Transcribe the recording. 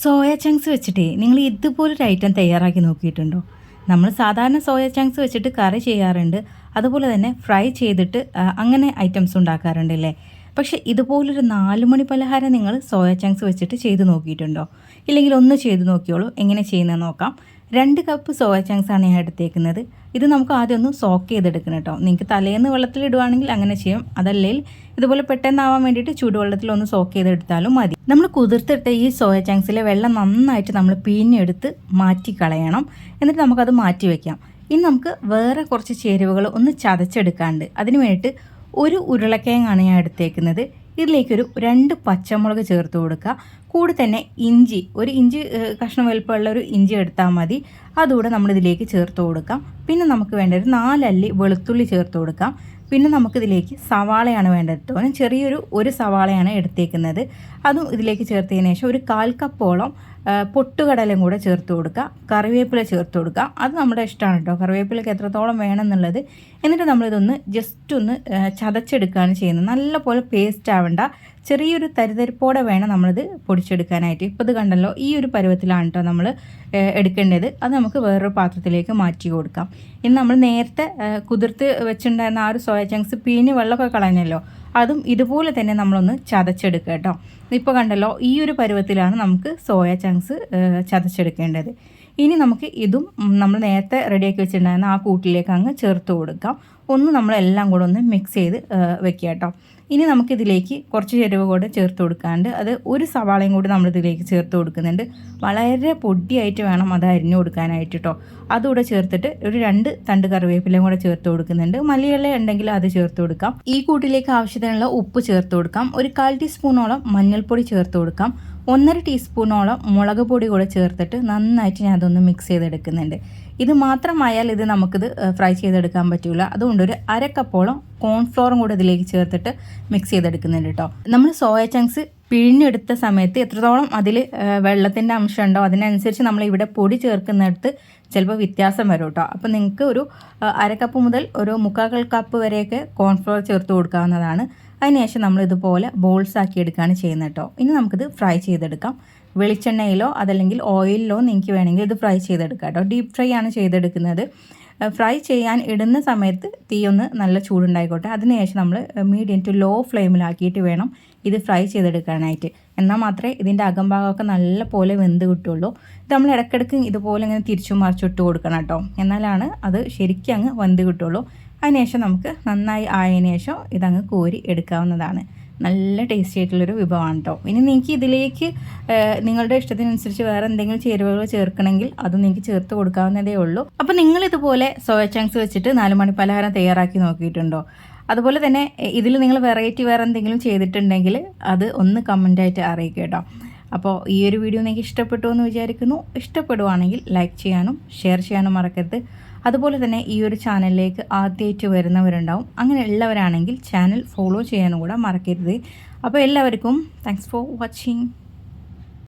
Soya chunks വെച്ചിട്ട് നിങ്ങൾ ഇതുപോലൊരു ഐറ്റം തയ്യാറാക്കി നോക്കിയിട്ടുണ്ടോ? നമ്മൾ സാധാരണ സോയ ചങ്ക്സ് വെച്ചിട്ട് കറി ചെയ്യാറുണ്ട്, അതുപോലെ തന്നെ ഫ്രൈ ചെയ്തിട്ട് അങ്ങനെ ഐറ്റംസ് ഉണ്ടാക്കാറുണ്ടല്ലേ. പക്ഷേ ഇതുപോലൊരു 4 മണി പലഹാരം നിങ്ങൾ സോയ ചങ്ക്സ് വെച്ചിട്ട് ചെയ്ത് നോക്കിയിട്ടുണ്ടോ? ഇല്ലെങ്കിൽ ഒന്ന് ചെയ്ത് നോക്കിയോളൂ. എങ്ങനെ ചെയ്യുന്നത് നോക്കാം. 2 കപ്പ് സോയ ചങ്ക്സ് ആണ് ഞാൻ എടുത്തേക്കുന്നത്. ഇത് നമുക്ക് ആദ്യം ഒന്ന് സോക്ക് ചെയ്തെടുക്കണം കേട്ടോ. നിങ്ങൾക്ക് തലേന്ന് വെള്ളത്തിലിടുവാണെങ്കിൽ അങ്ങനെ ചെയ്യും, അതല്ലെങ്കിൽ ഇതുപോലെ പെട്ടെന്നാവാൻ വേണ്ടിയിട്ട് ചൂടുവെള്ളത്തിൽ ഒന്ന് സോക്ക് ചെയ്തെടുത്താലും മതി. നമ്മൾ കുതിർത്തെടുത്ത ഈ സോയ ചങ്ക്സിലെ വെള്ളം നന്നായിട്ട് നമ്മൾ പിഴിഞ്ഞെടുത്ത് മാറ്റി കളയണം. എന്നിട്ട് നമുക്കത് മാറ്റി വയ്ക്കാം. ഇനി നമുക്ക് വേറെ കുറച്ച് ചേരുവകൾ ഒന്ന് ചതച്ചെടുക്കാണ്ട്. അതിന് വേണ്ടിയിട്ട് ഒരു ഉരുളക്കിഴങ്ങാണ് ഞാൻ എടുത്തേക്കുന്നത്. ഇതിലേക്കൊരു 2 പച്ചമുളക് ചേർത്ത് കൊടുക്കുക. കൂടെ തന്നെ ഒരു ഇഞ്ചി കഷ്ണം വലുപ്പമുള്ള ഒരു ഇഞ്ചി എടുത്താൽ മതി. അതുകൂടെ നമ്മളിതിലേക്ക് ചേർത്ത് കൊടുക്കാം. പിന്നെ നമുക്ക് വേണ്ട ഒരു 4 അല്ലി വെളുത്തുള്ളി ചേർത്ത് കൊടുക്കാം. പിന്നെ നമുക്കിതിലേക്ക് സവാളയാണ് വേണ്ടത്. ഒരു സവാളയാണ് എടുത്തേക്കുന്നത്. അതും ഇതിലേക്ക് ചേർത്തതിന് ശേഷം ഒരു 1/4 കപ്പോളം പൊട്ടുകടലയും കൂടെ ചേർത്ത് കൊടുക്കുക. കറിവേപ്പില ചേർത്ത് കൊടുക്കുക. അത് നമ്മുടെ ഇഷ്ടമാണ് കേട്ടോ, കറിവേപ്പിലക്ക് എത്രത്തോളം വേണമെന്നുള്ളത്. എന്നിട്ട് നമ്മളിതൊന്ന് ജസ്റ്റ് ഒന്ന് ചതച്ചെടുക്കുകയാണ് ചെയ്യുന്നത്. നല്ലപോലെ പേസ്റ്റ് ആവേണ്ട, ചെറിയൊരു തരിതരിപ്പോടെ വേണം നമ്മളിത് പൊടിച്ചെടുക്കാനായിട്ട്. ഇപ്പോൾ ഇത് കണ്ടല്ലോ, ഈ ഒരു പരുവത്തിലാണ് കേട്ടോ നമ്മൾ എടുക്കേണ്ടത്. അത് നമുക്ക് വേറൊരു പാത്രത്തിലേക്ക് മാറ്റി കൊടുക്കാം. ഇനി നമ്മൾ നേരത്തെ കുതിർത്ത് വെച്ചിട്ടുണ്ടായിരുന്ന ആ ഒരു സോയ ചങ്ക്സ് പിഴിഞ്ഞ് വെള്ളമൊക്കെ കളഞ്ഞല്ലോ, അതും ഇതുപോലെ തന്നെ നമ്മളൊന്ന് ചതച്ചെടുക്കുക കേട്ടോ. ഇപ്പോൾ കണ്ടല്ലോ, ഈ ഒരു പരുവത്തിലാണ് നമുക്ക് സോയ ചങ്ക്സ് ചതച്ചെടുക്കേണ്ടത്. ഇനി നമുക്ക് ഇതും നമ്മൾ നേരത്തെ റെഡിയാക്കി വെച്ചിട്ടുണ്ടായിരുന്ന ആ കൂട്ടിലേക്ക് അങ്ങ് ചേർത്ത് കൊടുക്കാം. നമ്മളെല്ലാം കൂടെ ഒന്ന് മിക്സ് ചെയ്ത് വെക്കുക കേട്ടോ. ഇനി നമുക്കിതിലേക്ക് കുറച്ച് ചേരുവ കൂടെ ചേർത്ത് കൊടുക്കാണ്ട്, അത് ഒരു സവാളയും കൂടി നമ്മളിതിലേക്ക് ചേർത്ത് കൊടുക്കുന്നുണ്ട്. വളരെ പൊടിയായിട്ട് വേണം അത് അരിഞ്ഞു കൊടുക്കാനായിട്ട് കേട്ടോ. അതുകൂടെ ചേർത്തിട്ട് ഒരു 2 തണ്ട് കറിവേപ്പിലയും കൂടെ ചേർത്ത് കൊടുക്കുന്നുണ്ട്. മല്ലിയില ഉണ്ടെങ്കിൽ അത് ചേർത്ത് കൊടുക്കാം. ഈ കൂട്ടിലേക്ക് ആവശ്യത്തിനുള്ള ഉപ്പ് ചേർത്ത് കൊടുക്കാം. ഒരു 1/4 ടീസ്പൂണോളം മഞ്ഞൾപ്പൊടി ചേർത്ത് കൊടുക്കാം. 1.5 ടീസ്പൂണോളം മുളക് പൊടി കൂടെ ചേർത്തിട്ട് നന്നായിട്ട് ഞാൻ അതൊന്ന് മിക്സ് ചെയ്തെടുക്കുന്നുണ്ട്. ഇത് മാത്രമായാൽ ഇത് നമുക്കിത് ഫ്രൈ ചെയ്തെടുക്കാൻ പറ്റില്ല. അതുകൊണ്ട് ഒരു 1/2 കപ്പോളം കോൺഫ്ലോറും കൂടെ ഇതിലേക്ക് ചേർത്തിട്ട് മിക്സ് ചെയ്തെടുക്കുന്നുണ്ട് കേട്ടോ. നമ്മൾ സോയ ചങ്ക്സ് പിഴിഞ്ഞെടുത്ത സമയത്ത് എത്രത്തോളം അതിൽ വെള്ളത്തിൻ്റെ അംശം ഉണ്ടോ അതിനനുസരിച്ച് നമ്മൾ ഇവിടെ പൊടി ചേർക്കുന്നിടത്ത് ചിലപ്പോൾ വ്യത്യാസം വരും കേട്ടോ. അപ്പോൾ നിങ്ങൾക്ക് ഒരു 1/2 കപ്പ് മുതൽ ഒരു 3/4 കപ്പ് വരെയൊക്കെ കോൺഫ്ലോർ ചേർത്ത് കൊടുക്കാവുന്നതാണ്. അതിനുശേഷം നമ്മളിതുപോലെ ബോൾസ് ആക്കി എടുക്കുകയാണ് ചെയ്യുന്നത് കേട്ടോ. ഇനി നമുക്കിത് ഫ്രൈ ചെയ്തെടുക്കാം. വെളിച്ചെണ്ണയിലോ അതല്ലെങ്കിൽ ഓയിലിലോ നിങ്ങൾക്ക് വേണമെങ്കിൽ ഇത് ഫ്രൈ ചെയ്തെടുക്കാം കേട്ടോ. ഡീപ്പ് ഫ്രൈ ആണ് ചെയ്തെടുക്കുന്നത്. ഫ്രൈ ചെയ്യാൻ ഇടുന്ന സമയത്ത് തീ ഒന്ന് നല്ല ചൂടുണ്ടായിക്കോട്ടെ. അതിനുശേഷം നമ്മൾ മീഡിയം ടു ലോ ഫ്ലെയിമിലാക്കിയിട്ട് വേണം ഇത് ഫ്രൈ ചെയ്തെടുക്കാനായിട്ട്. എന്നാൽ മാത്രമേ ഇതിൻ്റെ അകംഭാഗമൊക്കെ നല്ല പോലെ വെന്ത് കിട്ടുള്ളൂ. ഇത് നമ്മൾ ഇടയ്ക്കിടയ്ക്ക് ഇതുപോലെ ഇങ്ങനെ തിരിച്ചു മറിച്ചിട്ട് കൊടുക്കണം കേട്ടോ. എന്നാലാണ് അത് ശരിക്കും അങ്ങ് വെന്ത് കിട്ടുള്ളൂ. അതിനുശേഷം നമുക്ക് നന്നായി ആയതിനു ശേഷം ഇതങ്ങ് കോരി എടുക്കാവുന്നതാണ്. നല്ല ടേസ്റ്റി ആയിട്ടുള്ളൊരു വിഭവമാണ് കേട്ടോ. ഇനി നിങ്ങൾക്ക് ഇതിലേക്ക് നിങ്ങളുടെ ഇഷ്ടത്തിനനുസരിച്ച് വേറെ എന്തെങ്കിലും ചേരുവകൾ ചേർക്കണമെങ്കിൽ അത് നിങ്ങൾക്ക് ചേർത്ത് കൊടുക്കാവുന്നതേ ഉള്ളൂ. അപ്പോൾ നിങ്ങളിതുപോലെ സോയ ചങ്ക്സ് വെച്ചിട്ട് 4 മണി പലഹാരം തയ്യാറാക്കി നോക്കിയിട്ടുണ്ടോ? അതുപോലെ തന്നെ ഇതിൽ നിങ്ങൾ വെറൈറ്റി വേറെ എന്തെങ്കിലും ചെയ്തിട്ടുണ്ടെങ്കിൽ അത് ഒന്ന് കമൻ്റായിട്ട് അറിയിക്കുക കേട്ടോ. അപ്പോൾ ഈ ഒരു വീഡിയോ നിങ്ങൾക്ക് ഇഷ്ടപ്പെട്ടു എന്ന് വിചാരിക്കുന്നു. ഇഷ്ടപ്പെടുവാണെങ്കിൽ ലൈക്ക് ചെയ്യാനും ഷെയർ ചെയ്യാനും മറക്കരുത്. അതുപോലെ തന്നെ ഈ ഒരു ചാനലിലേക്ക് ആദ്യമായിട്ട് വരുന്നവരുണ്ടാവും. അങ്ങനെ ഉള്ളവരാണെങ്കിൽ ചാനൽ ഫോളോ ചെയ്യാനും കൂടെ മറക്കരുത്. അപ്പോൾ എല്ലാവർക്കും താങ്ക്സ് ഫോർ വാച്ചിങ്.